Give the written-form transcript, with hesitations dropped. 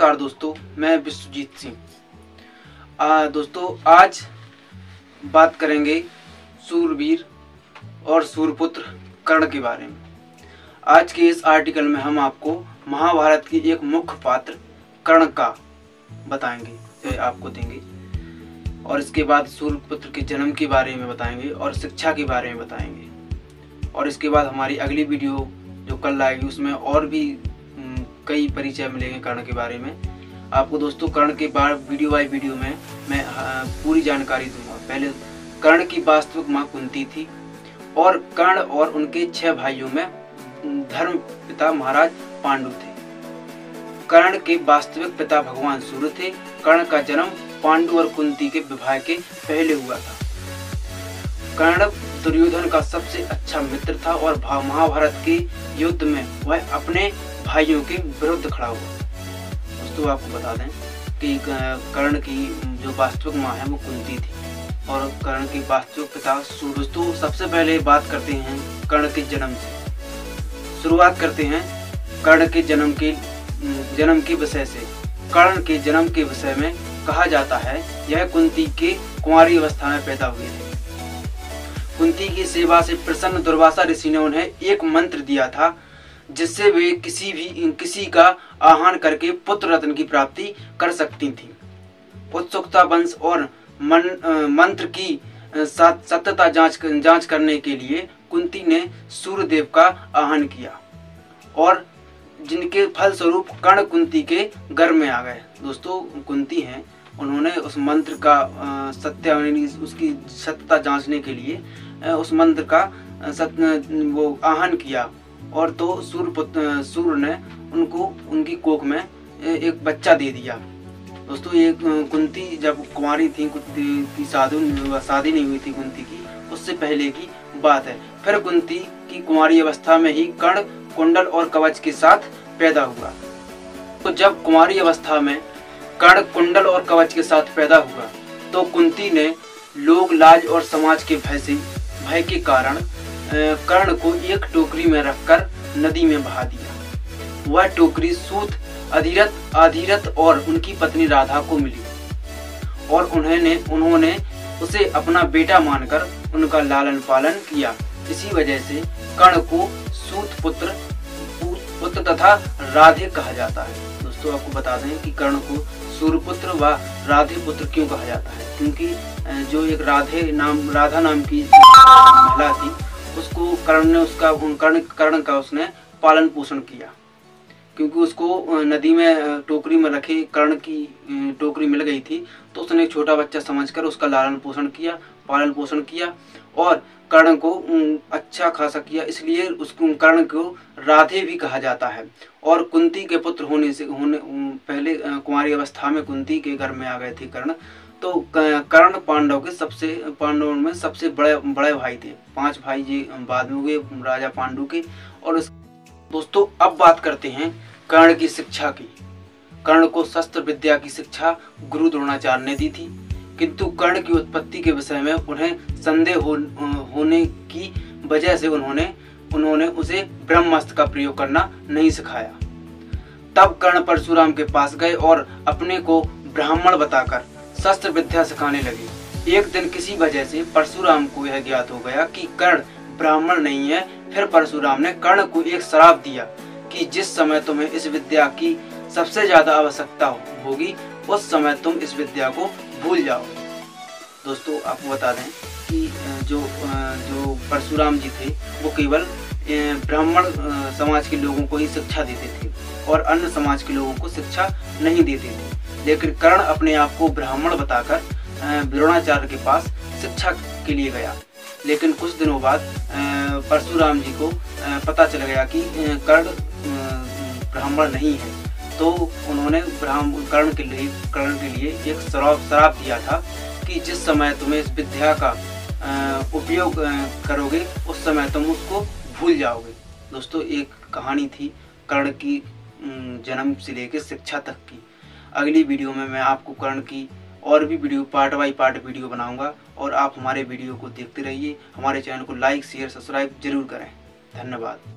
नमस्कार दोस्तों, मैं विश्वजीत सिंह। दोस्तों आज बात करेंगे सूरवीर और सूरपुत्र कर्ण के बारे में। आज के इस आर्टिकल में हम आपको महाभारत की एक मुख्य पात्र कर्ण का बताएंगे, आपको देंगे, और इसके बाद सूरपुत्र के जन्म के बारे में बताएंगे और शिक्षा के बारे में बताएंगे। और इसके बाद हमारी अगली वीडियो जो कल आएगी उसमें और भी कई परिचय मिलेंगे कर्ण के बारे में आपको। दोस्तों कर्ण के बाद वीडियो बाय वीडियो में मैं पूरी जानकारी दूंगा। पहले कर्ण की वास्तविक माँ कुंती थी और कर्ण और उनके 6 भाइयों में धर्म पिता महाराज पांडु थे। कर्ण के वास्तविक पिता भगवान सूर्य थे। कर्ण का जन्म पांडु और कुंती के विवाह के पहले हुआ था। कर्ण दुर्योधन का सबसे अच्छा मित्र था और महाभारत के युद्ध में वह अपने भाइयों के विरुद्ध खड़ा हुआ। दोस्तों आपको बता दें कि कर्ण की जो वास्तविक माँ है वो कुंती थी और कर्ण के वास्तविक पिता सूर्य। दोस्तों सबसे पहले बात करते हैं कर्ण के जन्म से। शुरुआत करते हैं कर्ण के जन्म के विषय से। कर्ण के जन्म के विषय में कहा जाता है यह कुंती के कुंवारी अवस्था में पैदा हुए थे। कुंती की सेवा से प्रसन्न दुर्वासा ऋषि ने उन्हें एक मंत्र दिया था जिससे वे किसी का आह्वान करके पुत्र रत्न की प्राप्ति कर सकती थीं। उत्सुकता वंश और मंत्र की सत्यता जांच करने के लिए कुंती ने सूर्यदेव का आह्वान किया और जिनके फलस्वरूप कर्ण कुंती के गर्भ में आ गए। दोस्तों कुंती हैं, उन्होंने उस मंत्र का उसकी सत्यता जांचने के लिए उस मंत्र का वो आह्वान किया और तो सूर्य ने उनको उनकी कोख में एक बच्चा दे दिया। दोस्तों ये कुंती जब कुंवारी थी, की शादी नहीं हुई थी कुंती की, उससे पहले की बात है। फिर कुंती की कुंवारी अवस्था में ही कर्ण कुंडल और कवच के साथ पैदा हुआ। तो जब कुंवारी अवस्था में कर्ण कुंडल और कवच के साथ पैदा हुआ तो कुंती ने लोग लाज और समाज के भय के कारण कर्ण को एक टोकरी में रखकर नदी में बहा दिया। वह टोकरी सूत अधिरथ और उनकी पत्नी राधा को मिली और उन्होंने उसे अपना बेटा मानकर उनका लालन पालन किया। इसी वजह से कर्ण को सूत पुत्र तथा राधे कहा जाता है। दोस्तों आपको बता दें कि कर्ण को सूर्यपुत्र व राधे पुत्र क्यों कहा जाता है, क्योंकि जो एक राधा नाम की महिला थी उसको कर्ण का उसने पालन पोषण किया, क्योंकि उसको नदी में टोकरी में रखे कर्ण की टोकरी मिल गई थी तो उसने एक छोटा बच्चा समझकर उसका लालन पोषण किया, पालन पोषण किया और कर्ण को अच्छा खासा किया। इसलिए उसको कर्ण को राधे भी कहा जाता है। और कुंती के पुत्र होने पहले कुंवारी अवस्था में कुंती के घर में आ गए थे कर्ण। तो कर्ण पांडवों में सबसे बड़े भाई थे। 5 भाई जी बाद में हुए राजा पांडु के। और दोस्तों अब बात करते हैं कर्ण की शिक्षा की। कर्ण को शस्त्र विद्या की शिक्षा गुरु द्रोणाचार्य ने दी थी, किंतु कर्ण की उत्पत्ति के विषय में उन्हें संदेह होने की वजह से उन्होंने उसे ब्रह्मास्त्र का प्रयोग करना नहीं सिखाया। तब कर्ण परशुराम के पास गए और अपने को ब्राह्मण बताकर शस्त्र विद्या सिखाने लगे। एक दिन किसी वजह से परशुराम को यह ज्ञात हो गया कि कर्ण ब्राह्मण नहीं है। फिर परशुराम ने कर्ण को एक श्राप दिया कि जिस समय तुम्हें इस विद्या की सबसे ज्यादा आवश्यकता होगी उस समय तुम इस विद्या को भूल जाओगे। दोस्तों आपको बता दें कि जो परशुराम जी थे वो केवल ब्राह्मण समाज के लोगों को ही शिक्षा देते थे और अन्य समाज के लोगों को शिक्षा नहीं देते थे। लेकिन कर्ण अपने आप को ब्राह्मण बताकर द्रोणाचार्य के पास शिक्षा के लिए गया। लेकिन कुछ दिनों बाद परशुराम जी को पता चल गया कि कर्ण ब्राह्मण नहीं है, तो उन्होंने कर्ण के लिए एक श्राप दिया था कि जिस समय तुम्हें इस विद्या का उपयोग करोगे उस समय तुम उसको भूल जाओगे। दोस्तों एक कहानी थी कर्ण की जन्म से लेकर शिक्षा तक की। अगली वीडियो में मैं आपको कर्ण की और भी video part by part video बनाऊंगा और आप हमारे वीडियो को देखते रहिए। हमारे चैनल को लाइक शेयर सब्सक्राइब जरूर करें। धन्यवाद।